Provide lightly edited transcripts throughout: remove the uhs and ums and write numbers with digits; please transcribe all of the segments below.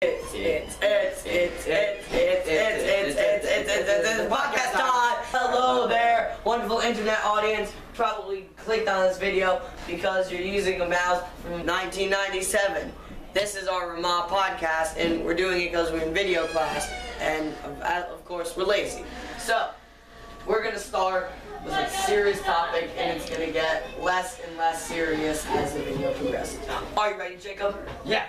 It's podcast time! Hello there, wonderful internet audience. Probably clicked on this video because you're using a mouse from 1997. This is our Ramah podcast, and we're doing it because we're in video class, and of course we're lazy. So, we're gonna start with a serious topic, and it's gonna get less and less serious as the video progresses. Are you ready, Jacob? Yes.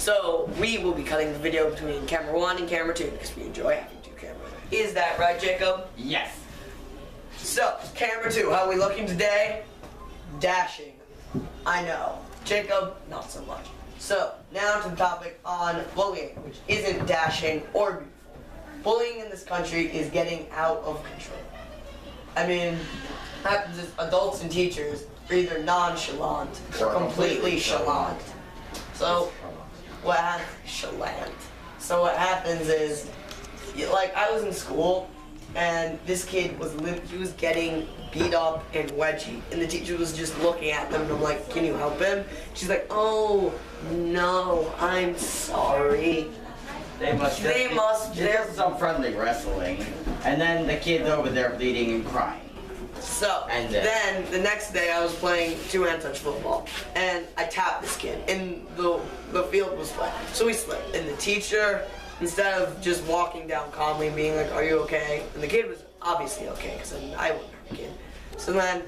So, we will be cutting the video between camera 1 and camera 2 because we enjoy having 2 cameras. Is that right, Jacob? Yes. So, camera 2, how are we looking today? Dashing. I know. Jacob, not so much. So, now to the topic on bullying, which isn't dashing or beautiful. Bullying in this country is getting out of control. I mean, what happens is adults and teachers are either nonchalant or completely chalant. So, what happens is, like, I was in school, and this kid he was getting beat up and wedgie, and the teacher was just looking at them, and I'm like, can you help him? She's like, oh, no, I'm sorry. There's some friendly wrestling, and then the kid's over there bleeding and crying. So, and then the next day I was playing 2-hand touch football, and I tapped this kid, and the field was wet. So we slipped, and the teacher, instead of just walking down calmly and being like, are you okay? And the kid was obviously okay, because I wouldn't hurt the kid. So then,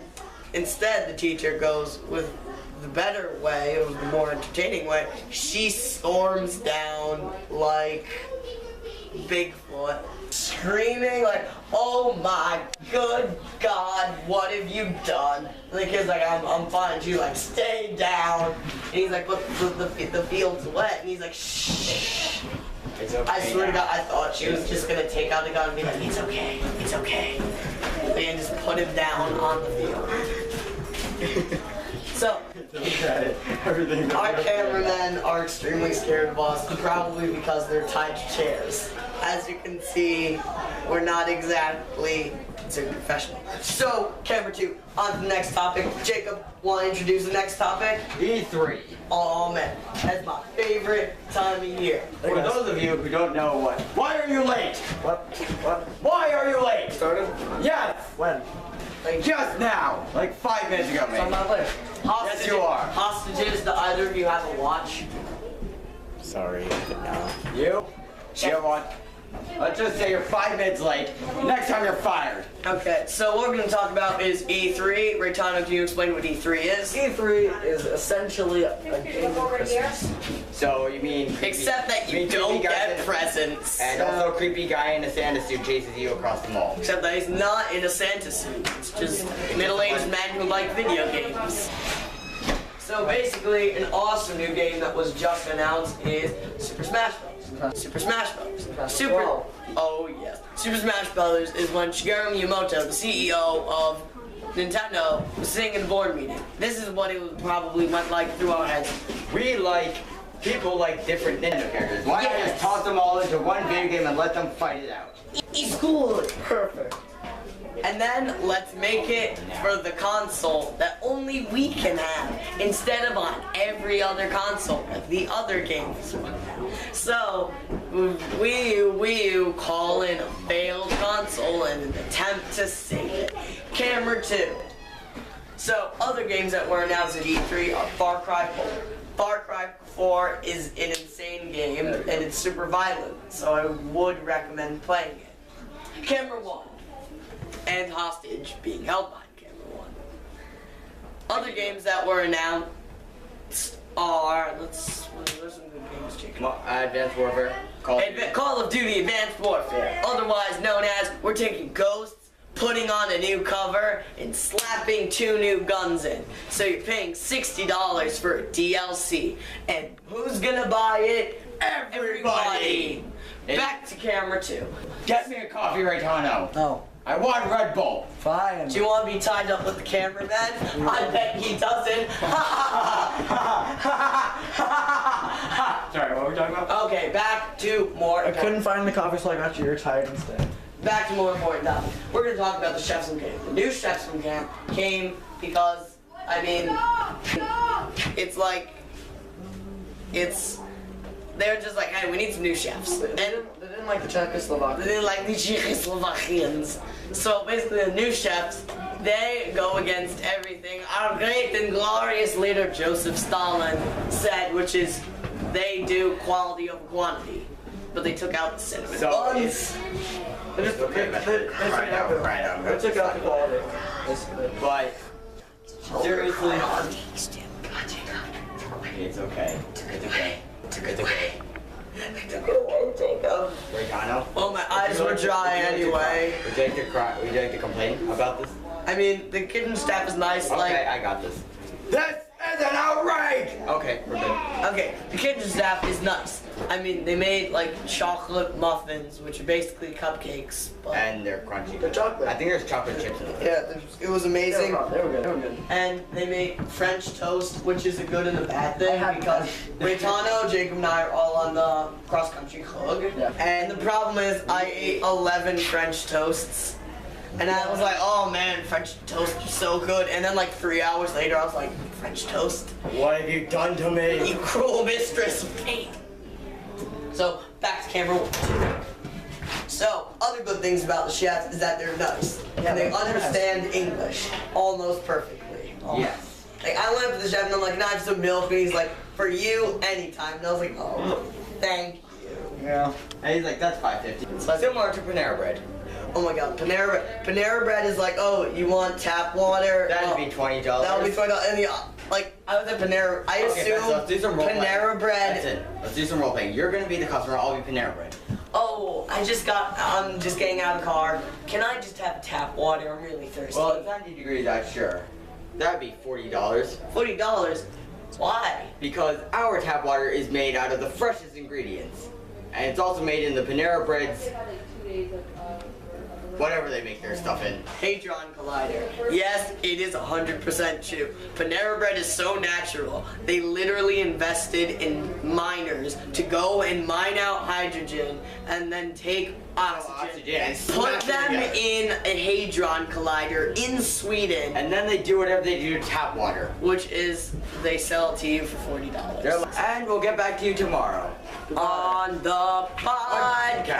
instead the teacher goes with the better way, it was the more entertaining way, she storms down like Bigfoot, screaming like, oh my good God, what have you done? And the kid's like, I'm fine. She's like, stay down. And he's like, but the field's wet. And he's like, shh. It's okay. I swear to God, I thought she was just gonna take out the gun and be like, it's okay, it's okay. And just put him down on the field. So, our cameramen are extremely scared of us, probably because they're tied to chairs. As you can see, we're not exactly considered professional. So, camera 2, on to the next topic. Jacob, want to introduce the next topic? E3. Oh man, that's my favorite time of year. For those of you who don't know why are you late? What? Why are you late? Started? Yes. When? Like, Just now. Like 5 minutes ago, so maybe. I'm not late. Yes, you are. Hostages, do either of you have a watch? Sorry, no. You? You have one? Let's just say you're 5 minutes late. Next time you're fired. Okay, so what we're going to talk about is E3. Reitano, can you explain what E3 is? E3 is essentially a game of Christmas. So you mean Except that you don't get presents. And also a creepy guy in a Santa suit chases you across the mall. Except that he's not in a Santa suit. It's just middle-aged men who like video games. So basically, an awesome new game that was just announced is Super Smash Bros. Super Smash Bros. Oh yes. Super Smash Bros. Is when Shigeru Miyamoto, the CEO of Nintendo, was sitting in the board meeting. This is what it probably went like through our heads. People like different Nintendo characters. Why not just toss them all into one video game and let them fight it out? It's good. Perfect. And then let's make it for the console that only we can have instead of on every other console like the other games. So, Wii U call in a failed console in an attempt to save it. Camera 2. So, other games that were announced at E3 are Far Cry 4. Far Cry 4 is an insane game and it's super violent, so I would recommend playing it. Camera 1. And hostage being held by camera 1. Other games that were announced are, there's some good games, Jacob. Advanced Warfare. Call of Duty Advanced Warfare, otherwise known as we're taking ghosts, putting on a new cover, and slapping 2 new guns in. So you're paying $60 for a DLC. And who's gonna buy it? Everybody! Back to camera 2. Get me a coffee, Reitano. No. I want Red Bull. Fine. Do you want to be tied up with the cameraman? I bet he doesn't. Sorry, what were we talking about? Okay, back to more. I couldn't find the coffee, so I got your tired instead. Back to more important topics. We're going to talk about the chefs from camp. The new chefs from camp came because, I mean, it's like, it's they were just like, hey, we need some new chefs. They And didn't like the Czechoslovakians. they didn't like the Czechoslovakians. So basically the new chefs, they go against everything our great and glorious leader Joseph Stalin said, which is they do quality over quantity. But they took out the cinnamon buns. They just took out the quality. But seriously, it's okay. It's okay. It's okay. Reitano? Well, my eyes were dry anyway. Would you like to complain about this? I mean, the kitchen staff is nice. Okay, Like, I got this. This is an outrage! Okay, we're good. okay, the kitchen staff is nice. I mean, they made like chocolate muffins, which are basically cupcakes. But And they're crunchy. They're chocolate. I think there's chocolate chips in them. yeah, it was amazing. They were good. And they made French toast, which is a good and a bad thing I had because Reitano, Jacob, and I are all on the cross country club. Yeah. And the problem is, I ate 11 French toasts. And I was like, oh man, French toast is so good. And then like 3 hours later, I was like, French toast? What have you done to me? You cruel mistress of fate. So, back to camera 1. So, other good things about the chefs is that they're nice. Yeah, And they they're nice. understand English almost perfectly. Yes. Like, I went up to the chef and I'm like, can I have some milk? And he's like, for you, anytime. And I was like, oh, thank you. Yeah. And he's like, that's $5.50. Similar to Panera Bread. Oh my god, Panera Bread is like, oh, you want tap water? That'd be $20. That would be $20. And like, I was at Panera, I assume let's do some role playing. Panera Bread. That's it. Let's do some role playing. You're gonna be the customer, I'll be Panera Bread. Oh, I'm just getting out of the car. Can I just have tap water? I'm really thirsty. Well, it's 90 degrees out, sure. That'd be $40. $40? Why? Because our tap water is made out of the freshest ingredients. And it's also made in the Panera Bread's whatever they make their stuff in. Hadron Collider. Yes, it is 100% true. Panera Bread is so natural. They literally invested in miners to go and mine out hydrogen and then take oxygen and put smash it them together. in a Hadron Collider in Sweden, And then they do whatever they do to tap water. which is they sell it to you for $40. And we'll get back to you tomorrow. On the podcast.